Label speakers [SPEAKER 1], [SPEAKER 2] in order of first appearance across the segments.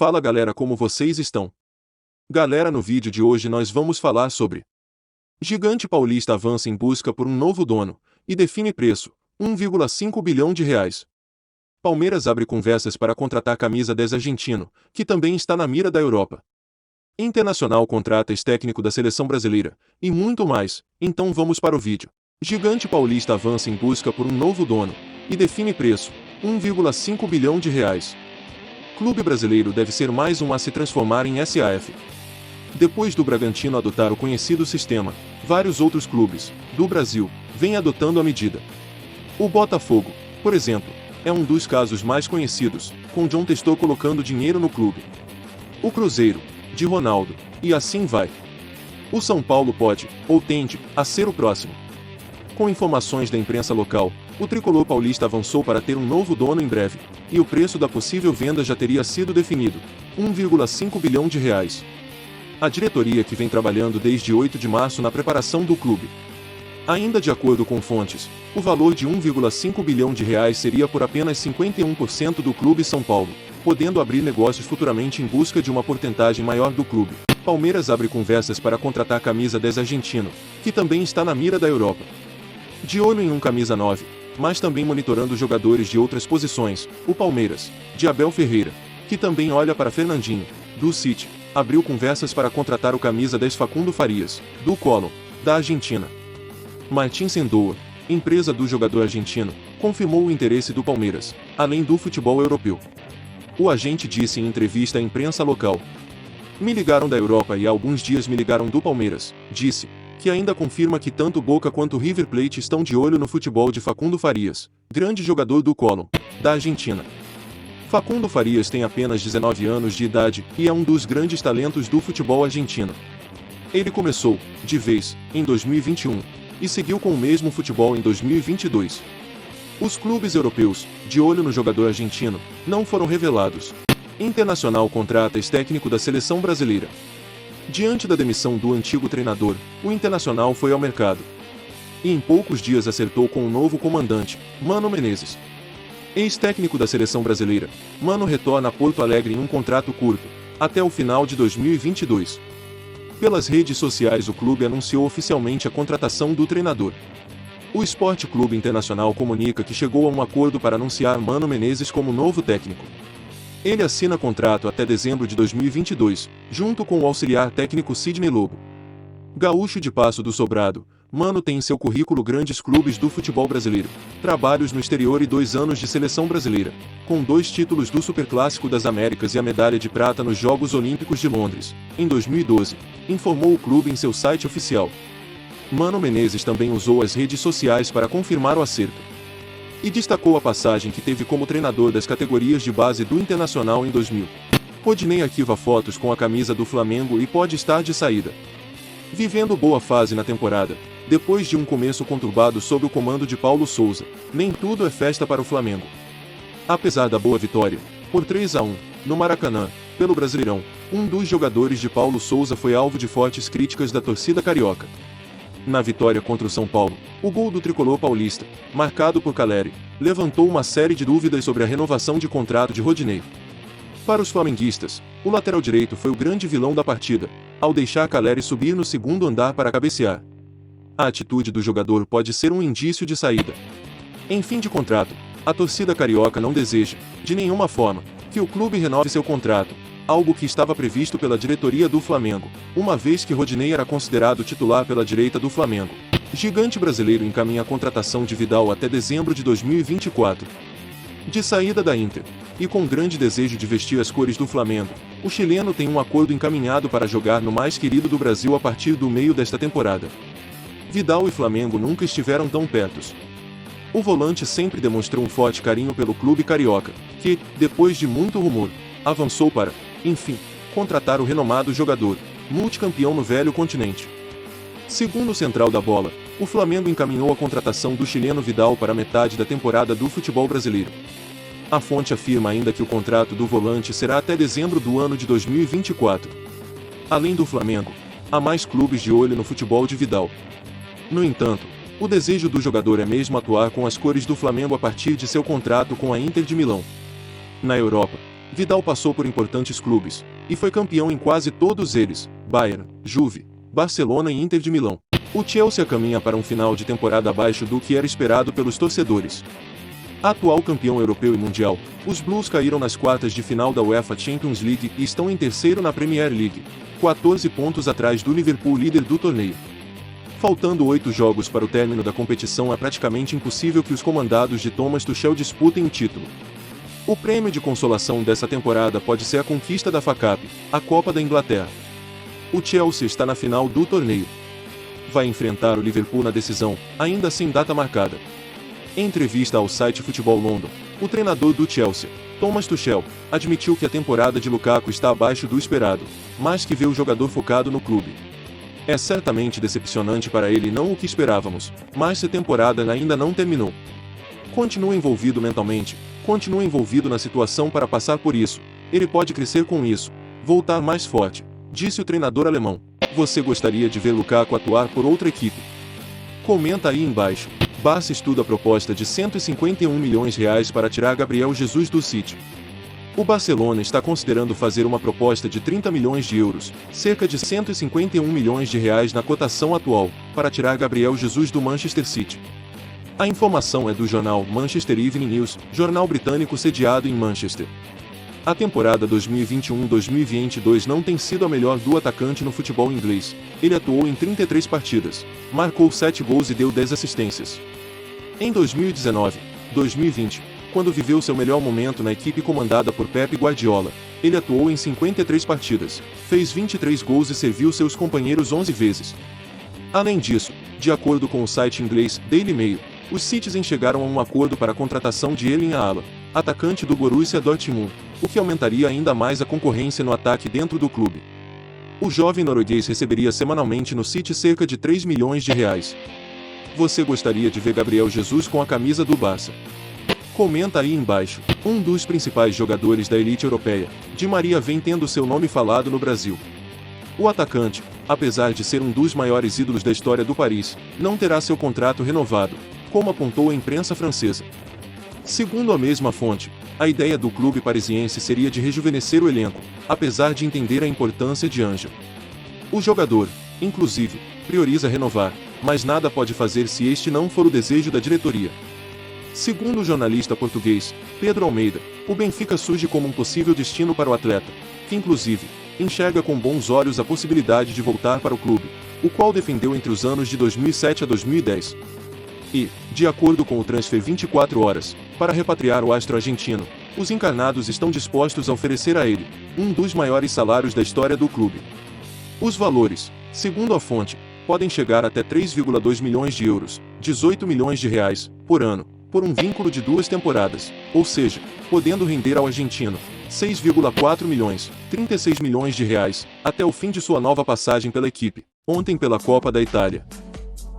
[SPEAKER 1] Fala galera, como vocês estão? Galera, no vídeo de hoje nós vamos falar sobre Gigante Paulista avança em busca por um novo dono e define preço, 1,5 bilhão de reais. Palmeiras abre conversas para contratar camisa 10 argentino, que também está na mira da Europa. Internacional contrata ex-técnico da seleção brasileira, e muito mais, então vamos para o vídeo. Gigante Paulista avança em busca por um novo dono e define preço, 1,5 bilhão de reais. Clube brasileiro deve ser mais um a se transformar em SAF. Depois do Bragantino adotar o conhecido sistema, vários outros clubes do Brasil vêm adotando a medida. O Botafogo, por exemplo, é um dos casos mais conhecidos, com John Textor colocando dinheiro no clube. O Cruzeiro, de Ronaldo, e assim vai. O São Paulo pode, ou tende, a ser o próximo. Com informações da imprensa local, o tricolor paulista avançou para ter um novo dono em breve, e o preço da possível venda já teria sido definido, 1,5 bilhão de reais. A diretoria que vem trabalhando desde 8 de março na preparação do clube. Ainda de acordo com fontes, o valor de 1,5 bilhão de reais seria por apenas 51% do clube São Paulo, podendo abrir negócios futuramente em busca de uma porcentagem maior do clube. Palmeiras abre conversas para contratar a camisa 10 argentino, que também está na mira da Europa. De olho em um camisa 9, mas também monitorando jogadores de outras posições, o Palmeiras, de Abel Ferreira, que também olha para Fernandinho, do City, abriu conversas para contratar o camisa 10 Facundo Farias, do Colón, da Argentina. Martín Sendoa, empresa do jogador argentino, confirmou o interesse do Palmeiras, além do futebol europeu. O agente disse em entrevista à imprensa local: "Me ligaram da Europa e há alguns dias me ligaram do Palmeiras", disse, que ainda confirma que tanto Boca quanto River Plate estão de olho no futebol de Facundo Farias, grande jogador do Colón, da Argentina. Facundo Farias tem apenas 19 anos de idade e é um dos grandes talentos do futebol argentino. Ele começou, de vez, em 2021, e seguiu com o mesmo futebol em 2022. Os clubes europeus, de olho no jogador argentino, não foram revelados. Internacional contrata ex-técnico da seleção brasileira. Diante da demissão do antigo treinador, o Internacional foi ao mercado. E em poucos dias acertou com um novo comandante, Mano Menezes. Ex-técnico da seleção brasileira, Mano retorna a Porto Alegre em um contrato curto, até o final de 2022. Pelas redes sociais o clube anunciou oficialmente a contratação do treinador. O Sport Clube Internacional comunica que chegou a um acordo para anunciar Mano Menezes como novo técnico. Ele assina contrato até dezembro de 2022, junto com o auxiliar técnico Sidney Lobo. Gaúcho de Passo do Sobrado, Mano tem em seu currículo grandes clubes do futebol brasileiro, trabalhos no exterior e 2 anos de seleção brasileira, com 2 títulos do Superclássico das Américas e a medalha de prata nos Jogos Olímpicos de Londres, em 2012, informou o clube em seu site oficial. Mano Menezes também usou as redes sociais para confirmar o acerto. E destacou a passagem que teve como treinador das categorias de base do Internacional em 2000. Rodinei arquiva fotos com a camisa do Flamengo e pode estar de saída. Vivendo boa fase na temporada, depois de um começo conturbado sob o comando de Paulo Sousa, nem tudo é festa para o Flamengo. Apesar da boa vitória, por 3-1, no Maracanã, pelo Brasileirão, um dos jogadores de Paulo Sousa foi alvo de fortes críticas da torcida carioca. Na vitória contra o São Paulo, o gol do tricolor paulista, marcado por Caleri, levantou uma série de dúvidas sobre a renovação de contrato de Rodinei. Para os flamenguistas, o lateral direito foi o grande vilão da partida, ao deixar Caleri subir no segundo andar para cabecear. A atitude do jogador pode ser um indício de saída. Em fim de contrato, a torcida carioca não deseja, de nenhuma forma, que o clube renove seu contrato, algo que estava previsto pela diretoria do Flamengo, uma vez que Rodinei era considerado titular pela direita do Flamengo. Gigante brasileiro encaminha a contratação de Vidal até dezembro de 2024. De saída da Inter, e com grande desejo de vestir as cores do Flamengo, o chileno tem um acordo encaminhado para jogar no mais querido do Brasil a partir do meio desta temporada. Vidal e Flamengo nunca estiveram tão perto. O volante sempre demonstrou um forte carinho pelo clube carioca, que, depois de muito rumor, avançou para, enfim, contratar o renomado jogador, multicampeão no velho continente. Segundo o Central da Bola, o Flamengo encaminhou a contratação do chileno Vidal para metade da temporada do futebol brasileiro. A fonte afirma ainda que o contrato do volante será até dezembro do ano de 2024. Além do Flamengo, há mais clubes de olho no futebol de Vidal. No entanto, o desejo do jogador é mesmo atuar com as cores do Flamengo a partir de seu contrato com a Inter de Milão. Na Europa, Vidal passou por importantes clubes, e foi campeão em quase todos eles, Bayern, Juve, Barcelona e Inter de Milão. O Chelsea caminha para um final de temporada abaixo do que era esperado pelos torcedores. Atual campeão europeu e mundial, os Blues caíram nas quartas de final da UEFA Champions League e estão em terceiro na Premier League, 14 pontos atrás do Liverpool, líder do torneio. Faltando 8 jogos para o término da competição, é praticamente impossível que os comandados de Thomas Tuchel disputem o título. O prêmio de consolação dessa temporada pode ser a conquista da FA Cup, a Copa da Inglaterra. O Chelsea está na final do torneio. Vai enfrentar o Liverpool na decisão, ainda sem data marcada. Em entrevista ao site Futebol London, o treinador do Chelsea, Thomas Tuchel, admitiu que a temporada de Lukaku está abaixo do esperado, mas que vê o jogador focado no clube. É certamente decepcionante para ele, não o que esperávamos, mas a temporada ainda não terminou. Continua envolvido mentalmente, continua envolvido na situação para passar por isso, ele pode crescer com isso, voltar mais forte, disse o treinador alemão. Você gostaria de ver Lukaku atuar por outra equipe? Comenta aí embaixo. Barça estuda a proposta de 151 milhões de reais para tirar Gabriel Jesus do City. O Barcelona está considerando fazer uma proposta de 30 milhões de euros, cerca de 151 milhões de reais na cotação atual, para tirar Gabriel Jesus do Manchester City. A informação é do jornal Manchester Evening News, jornal britânico sediado em Manchester. A temporada 2021-2022 não tem sido a melhor do atacante no futebol inglês. Ele atuou em 33 partidas, marcou 7 gols e deu 10 assistências. Em 2019-2020, quando viveu seu melhor momento na equipe comandada por Pep Guardiola, ele atuou em 53 partidas, fez 23 gols e serviu seus companheiros 11 vezes. Além disso, de acordo com o site inglês Daily Mail, os Citizens chegaram a um acordo para a contratação de Erling Haaland, atacante do Borussia Dortmund, o que aumentaria ainda mais a concorrência no ataque dentro do clube. O jovem norueguês receberia semanalmente no City cerca de 3 milhões de reais. Você gostaria de ver Gabriel Jesus com a camisa do Barça? Comenta aí embaixo. Um dos principais jogadores da elite europeia, Di Maria, vem tendo seu nome falado no Brasil. O atacante, apesar de ser um dos maiores ídolos da história do Paris, não terá seu contrato renovado, como apontou a imprensa francesa. Segundo a mesma fonte, a ideia do clube parisiense seria de rejuvenescer o elenco, apesar de entender a importância de Ângelo. O jogador, inclusive, prioriza renovar, mas nada pode fazer se este não for o desejo da diretoria. Segundo o jornalista português, Pedro Almeida, o Benfica surge como um possível destino para o atleta, que inclusive, enxerga com bons olhos a possibilidade de voltar para o clube, o qual defendeu entre os anos de 2007 a 2010. E, de acordo com o Transfer 24 Horas, para repatriar o astro argentino, os encarnados estão dispostos a oferecer a ele um dos maiores salários da história do clube. Os valores, segundo a fonte, podem chegar até 3,2 milhões de euros, 18 milhões de reais, por ano, por um vínculo de 2 temporadas, ou seja, podendo render ao argentino 6,4 milhões, 36 milhões de reais, até o fim de sua nova passagem pela equipe, ontem pela Copa da Itália.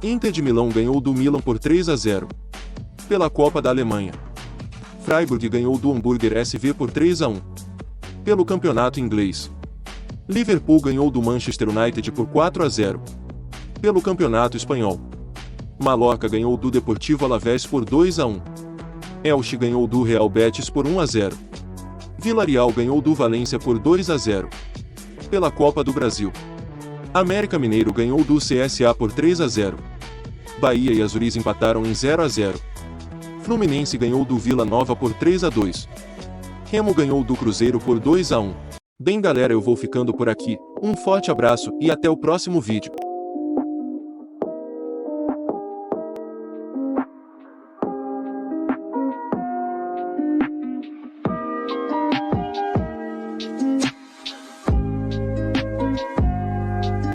[SPEAKER 1] Inter de Milão ganhou do Milan por 3-0. Pela Copa da Alemanha, Freiburg ganhou do Hamburger SV por 3-1. Pelo campeonato inglês, Liverpool ganhou do Manchester United por 4-0. Pelo campeonato espanhol, Mallorca ganhou do Deportivo Alavés por 2-1. Elche ganhou do Real Betis por 1-0. Villarreal ganhou do Valência por 2-0. Pela Copa do Brasil, América Mineiro ganhou do CSA por 3-0. Bahia e Azuriz empataram em 0-0. Fluminense ganhou do Vila Nova por 3-2. Remo ganhou do Cruzeiro por 2-1. Bem galera, eu vou ficando por aqui, um forte abraço e até o próximo vídeo.